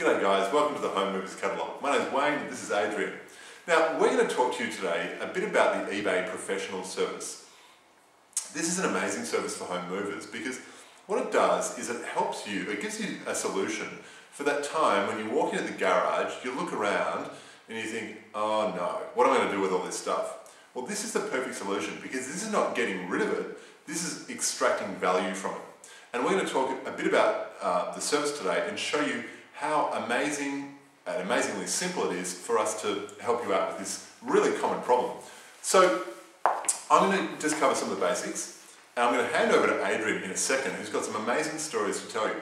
G'day guys, welcome to the Home Movers Catalogue. My name's Wayne and this is Adrian. Now we're going to talk to you today a bit about the eBay professional service. This is an amazing service for home movers because what it does is it helps you, it gives you a solution for that time when you walk into the garage, you look around and you think, oh no, what am I going to do with all this stuff? Well, this is the perfect solution because this is not getting rid of it, this is extracting value from it. And we're going to talk a bit about the service today and show you how amazing and amazingly simple it is for us to help you out with this really common problem. So I'm going to just cover some of the basics and I'm going to hand over to Adrian in a second, who's got some amazing stories to tell you.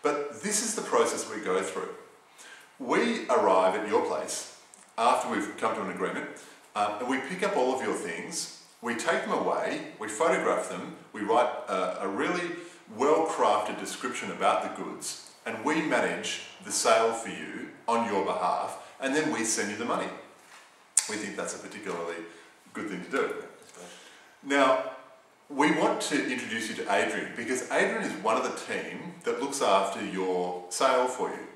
But this is the process we go through. We arrive at your place after we've come to an agreement and we pick up all of your things, we take them away, we photograph them, we write a really well-crafted description about the goods, and we manage the sale for you on your behalf, and then we send you the money. We think that's a particularly good thing to do. Now, we want to introduce you to Adrian because Adrian is one of the team that looks after your sale for you.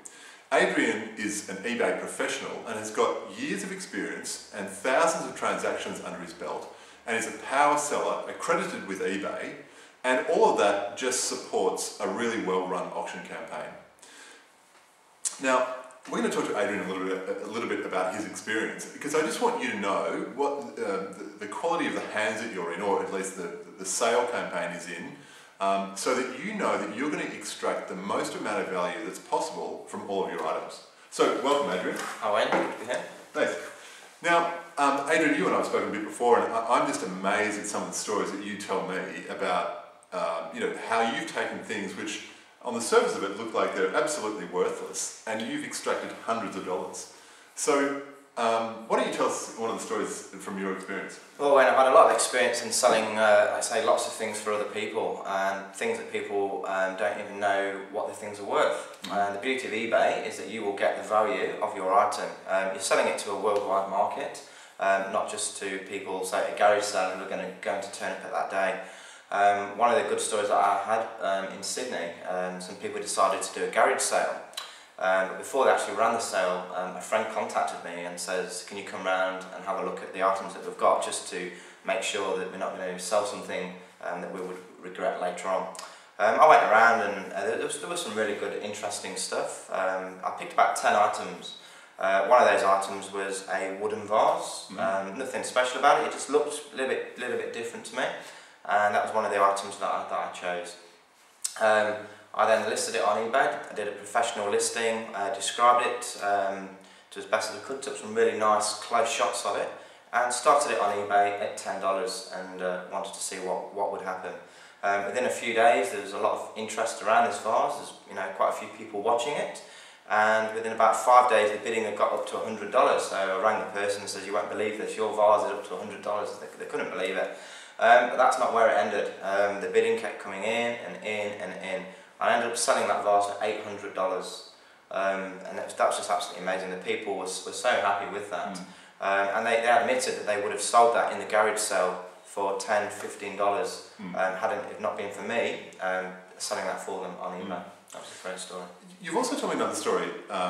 Adrian is an eBay professional and has got years of experience and thousands of transactions under his belt, and is a power seller accredited with eBay. And all of that just supports a really well-run auction campaign. Now, we're going to talk to Adrian a little bit about his experience because I just want you to know what the quality of the hands that you're in, or at least the sale campaign is in, so that you know that you're going to extract the most amount of value that's possible from all of your items. So, welcome, Adrian. Hi, Wayne. Good to be here. Thanks. Now, Adrian, you and I have spoken a bit before, and I'm just amazed at some of the stories that you tell me about how you've taken things which on the surface of it look like they're absolutely worthless and you've extracted hundreds of dollars. So why don't you tell us one of the stories from your experience? Well, Wayne, I've had a lot of experience in selling, I say, lots of things for other people, and things that people don't even know what the things are worth. And the beauty of eBay is that you will get the value of your item. You're selling it to a worldwide market, not just to people, say, at a garage sale who are going to turn up at that day. One of the good stories that I had in Sydney, some people decided to do a garage sale. But before they actually ran the sale, a friend contacted me and says, can you come round and have a look at the items that we've got, just to make sure that we're not going to sell something that we would regret later on. I went around and there was some really good, interesting stuff. I picked about 10 items. One of those items was a wooden vase. Nothing special about it, it just looked a little bit different to me. And that was one of the items that I chose. I then listed it on eBay. I did a professional listing, described it to as best as I could, took some really nice close shots of it, and started it on eBay at $10 and wanted to see what would happen. Within a few days there was a lot of interest around this vase. There's quite a few people watching it, and within about 5 days the bidding had got up to $100. So I rang the person and said, you won't believe this, your vase is up to $100. They couldn't believe it. But that's not where it ended. The bidding kept coming in and in and in. I ended up selling that vase for $800, and that was just absolutely amazing. The people were so happy with that, and they admitted that they would have sold that in the garage sale for $10, $15 had it not been for me selling that for them on eBay. That was a great story. You've also told me another story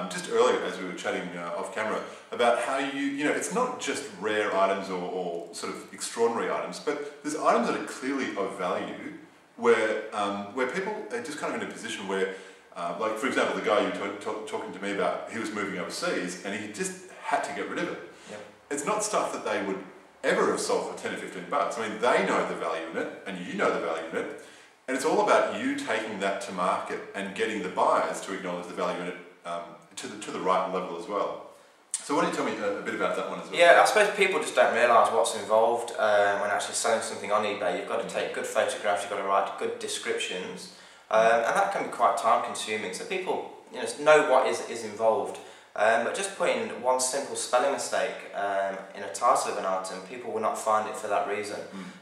just earlier as we were chatting off camera about how it's not just rare items or sort of extraordinary items, but there's items that are clearly of value where people are just kind of in a position where, like for example, the guy you were talking to me about, he was moving overseas and he just had to get rid of it. Yep. It's not stuff that they would ever have sold for 10 or 15 bucks. I mean, they know the value in it and you know the value in it. And it's all about you taking that to market and getting the buyers to acknowledge the value in it to the right level as well. So why don't you tell me a bit about that one as well? Yeah, I suppose people just don't realise what's involved when actually selling something on eBay. You've got to take good photographs, you've got to write good descriptions, and that can be quite time consuming. So people know what is involved, but just putting one simple spelling mistake in a title of an item, people will not find it for that reason.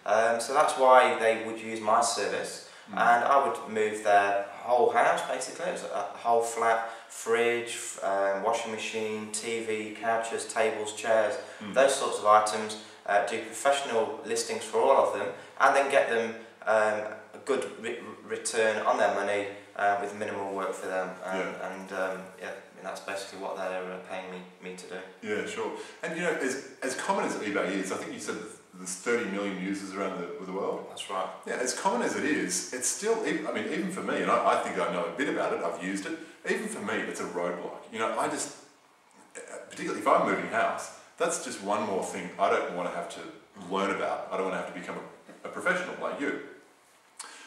So that's why they would use my service. And I would move their whole house basically. It was a whole flat, fridge, washing machine, TV, couches, tables, chairs, those sorts of items, do professional listings for all of them, and then get them a good return on their money with minimal work for them. And and that's basically what they're paying me to do. Yeah, sure. And you know, as common as eBay is, I think you said there's 30 million users around the world. That's right. Yeah, as common as it is, it's still, I mean, even for me, and I think I know a bit about it, I've used it, even for me, it's a roadblock. You know, I just, particularly if I'm moving house, that's just one more thing I don't want to have to learn about. I don't want to have to become a professional like you.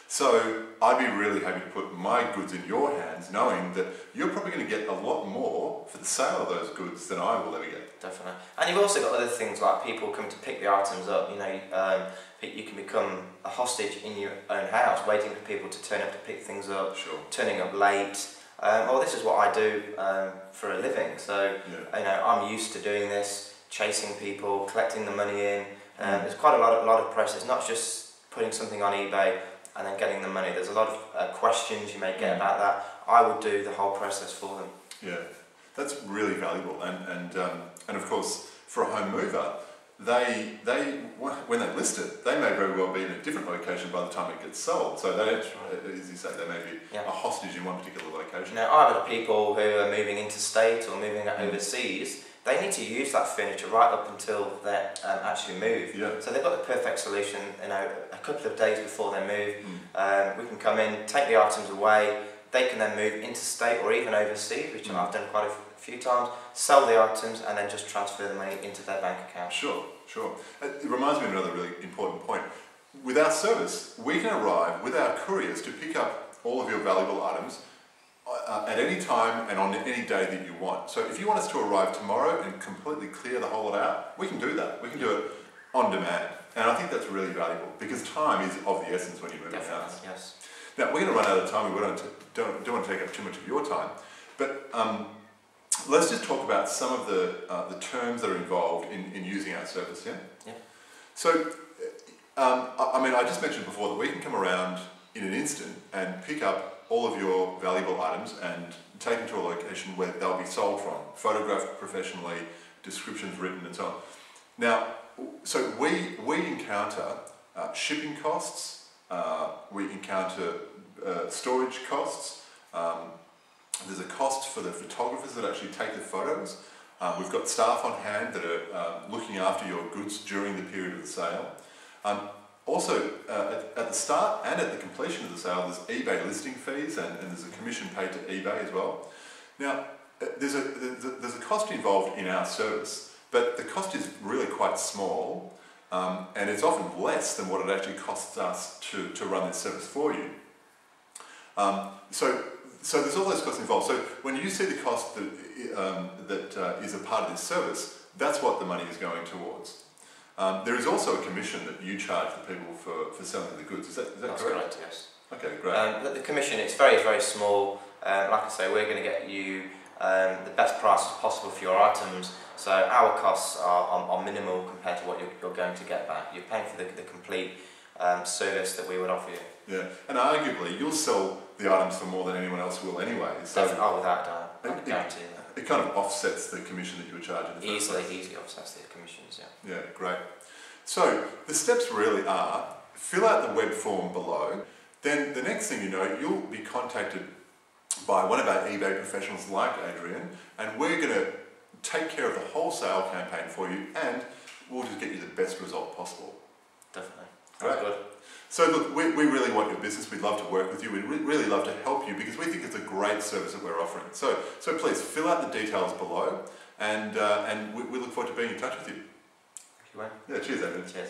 So I'd be really happy to put my goods in your hands, knowing that you're probably going to get a lot more for the sale of those goods than I will ever get. Definitely. And you've also got other things like people come to pick the items up. You know, you can become a hostage in your own house, waiting for people to turn up to pick things up, Sure. turning up late. Well, this is what I do for a living. So, Yeah. you know, I'm used to doing this, chasing people, collecting the money in. There's quite a lot of process, not just putting something on eBay and then getting the money. There's a lot of questions you may get about that. I would do the whole process for them. Yeah, that's really valuable. And of course, for a home mover, they when they list it, they may very well be in a different location by the time it gets sold. So they, as you say, they may be a hostage in one particular location. Now, either people who are moving interstate or moving overseas, they need to use that furniture right up until they actually move. Yeah. So they've got the perfect solution. You know, a couple of days before they move, we can come in, take the items away. They can then move interstate or even overseas, which I've done quite a few times. Sell the items and then just transfer the money into their bank account. Sure, sure. It reminds me of another really important point. With our service, we can arrive with our couriers to pick up all of your valuable items at any time and on any day that you want. So if you want us to arrive tomorrow and completely clear the whole lot out, we can do that. We can do it on demand. And I think that's really valuable because time is of the essence when you move a house. Yes. Now, we're going to run out of time. We don't want to take up too much of your time. But let's just talk about some of the terms that are involved in using our service, yeah? Yeah. So, I mean, I just mentioned before that we can come around in an instant and pick up all of your valuable items and take them to a location where they'll be sold from, photographed professionally, descriptions written and so on. Now, so we encounter shipping costs, we encounter storage costs, there's a cost for the photographers that actually take the photos. We've got staff on hand that are looking after your goods during the period of the sale. Also, at the start and at the completion of the sale, there's eBay listing fees and there's a commission paid to eBay as well. Now, there's a cost involved in our service, but the cost is really quite small and it's often less than what it actually costs us to run this service for you. So there's all those costs involved. So when you see the cost that is a part of this service, that's what the money is going towards. There is also a commission that you charge the people for selling the goods. Is that That's correct? correct, yes. Okay, great. The commission, it's very, very small. Like I say, we're going to get you the best prices possible for your items. So our costs are minimal compared to what you're going to get back. You're paying for the complete service that we would offer you. Yeah, and arguably you'll sell the items for more than anyone else will anyway. So without a doubt. I can guarantee that. It kind of offsets the commission that you were charging. Easily offsets the commissions, yeah. Yeah, great. So the steps really are, fill out the web form below, then the next thing you know, you'll be contacted by one of our eBay professionals like Adrian, and we're going to take care of the wholesale campaign for you, and we'll just get you the best result possible. Definitely. Great. Good. So look, we really want your business. We'd love to work with you. We'd really love to help you because we think it's a great service that we're offering. So please fill out the details below, and we look forward to being in touch with you. Thank you, Wayne. Yeah, cheers, Adrian. Cheers.